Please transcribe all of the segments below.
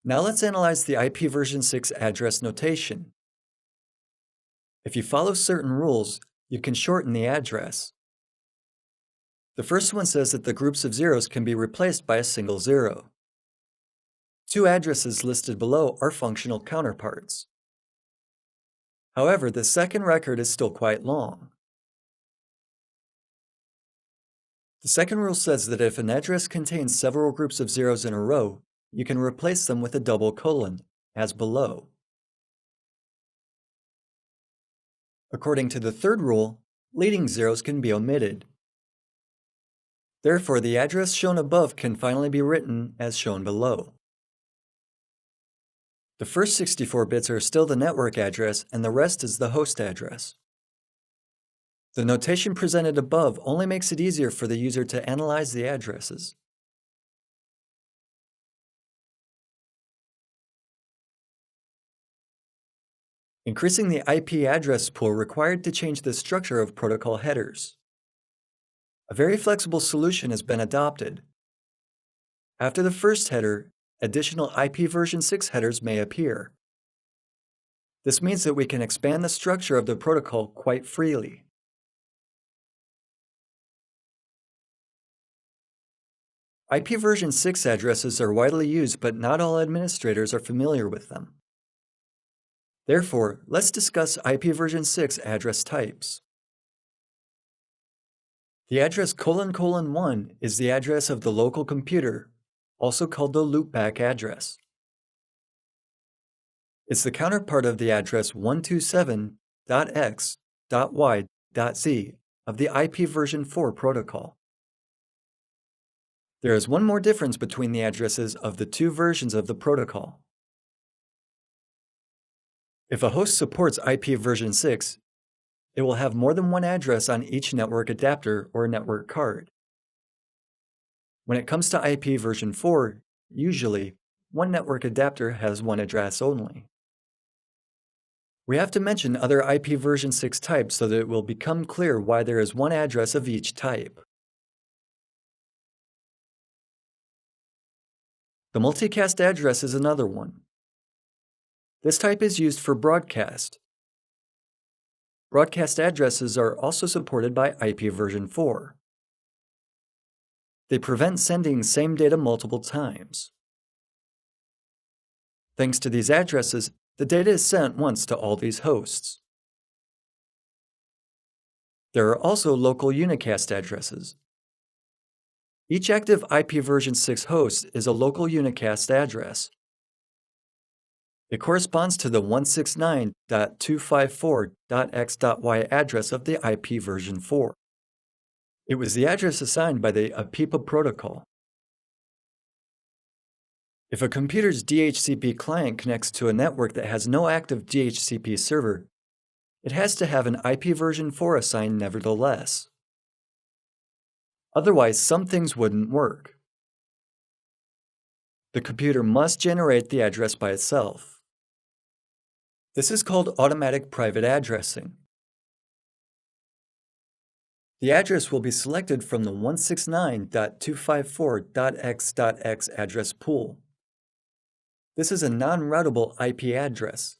Now let's analyze the IPv6 address notation. If you follow certain rules, you can shorten the address. The first one says that the groups of zeros can be replaced by a single zero. Two addresses listed below are functional counterparts. However, the second record is still quite long. The second rule says that if an address contains several groups of zeros in a row, you can replace them with a double colon, as below. According to the third rule, leading zeros can be omitted. Therefore, the address shown above can finally be written as shown below. The first 64 bits are still the network address, and the rest is the host address. The notation presented above only makes it easier for the user to analyze the addresses. Increasing the IP address pool required to change the structure of protocol headers. A very flexible solution has been adopted. After the first header, additional IPv6 headers may appear. This means that we can expand the structure of the protocol quite freely. IPv6 addresses are widely used, but not all administrators are familiar with them. Therefore, let's discuss IPv6 address types. The address ::1 is the address of the local computer, also called the loopback address. It's the counterpart of the address 127.x.y.z of the IPv4 protocol. There is one more difference between the addresses of the two versions of the protocol. If a host supports IPv6, it will have more than one address on each network adapter or network card. When it comes to IPv4, usually, one network adapter has one address only. We have to mention other IPv6 types so that it will become clear why there is one address of each type. The multicast address is another one. This type is used for broadcast. Broadcast addresses are also supported by IPv4. They prevent sending same data multiple times. Thanks to these addresses, the data is sent once to all these hosts. There are also local unicast addresses. Each active IPv6 host is a local unicast address. It corresponds to the 169.254.x.y address of the IPv4. It was the address assigned by the IPv protocol. If a computer's DHCP client connects to a network that has no active DHCP server, it has to have an IPv4 assigned nevertheless. Otherwise, some things wouldn't work. The computer must generate the address by itself. This is called automatic private addressing. The address will be selected from the 169.254.x.x address pool. This is a non-routable IP address.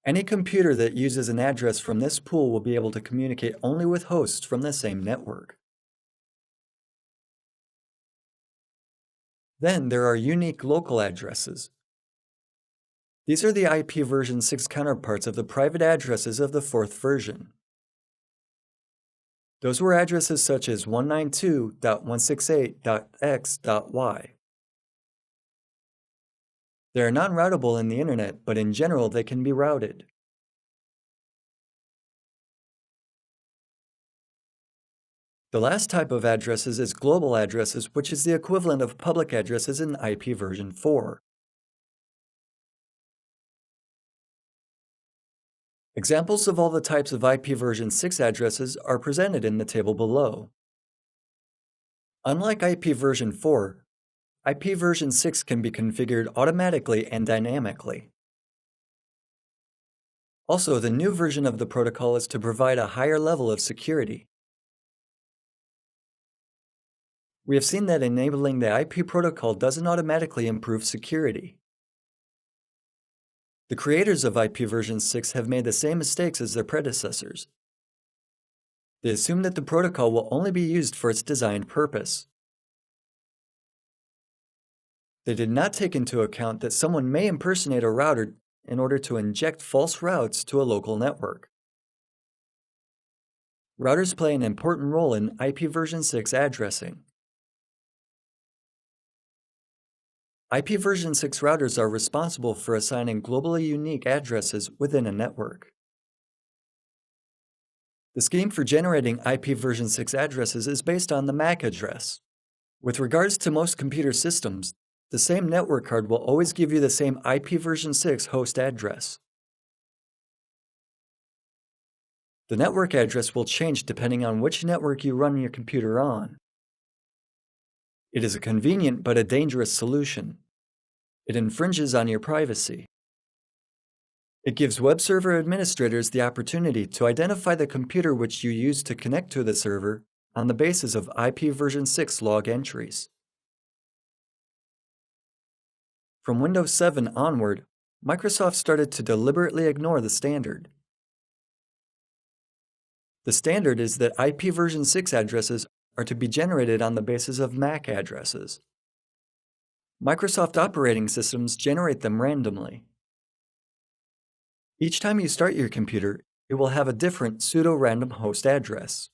Any computer that uses an address from this pool will be able to communicate only with hosts from the same network. Then there are unique local addresses. These are the IPv6 counterparts of the private addresses of the fourth version. Those were addresses such as 192.168.x.y. They are non-routable in the internet, but in general they can be routed. The last type of addresses is global addresses, which is the equivalent of public addresses in IPv4. Examples of all the types of IPv6 addresses are presented in the table below. Unlike IPv4, IPv6 can be configured automatically and dynamically. Also, the new version of the protocol is to provide a higher level of security. We have seen that enabling the IP protocol doesn't automatically improve security. The creators of IP version 6 have made the same mistakes as their predecessors. They assume that the protocol will only be used for its designed purpose. They did not take into account that someone may impersonate a router in order to inject false routes to a local network. Routers play an important role in IP version 6 addressing. IP version 6 routers are responsible for assigning globally unique addresses within a network. The scheme for generating IP version 6 addresses is based on the MAC address. With regards to most computer systems, the same network card will always give you the same IP version 6 host address. The network address will change depending on which network you run your computer on. It is a convenient but a dangerous solution. It infringes on your privacy. It gives web server administrators the opportunity to identify the computer which you use to connect to the server on the basis of IP version 6 log entries. From Windows 7 onward, Microsoft started to deliberately ignore the standard. The standard is that IP version 6 addresses are to be generated on the basis of MAC addresses. Microsoft operating systems generate them randomly. Each time you start your computer, it will have a different pseudo-random host address.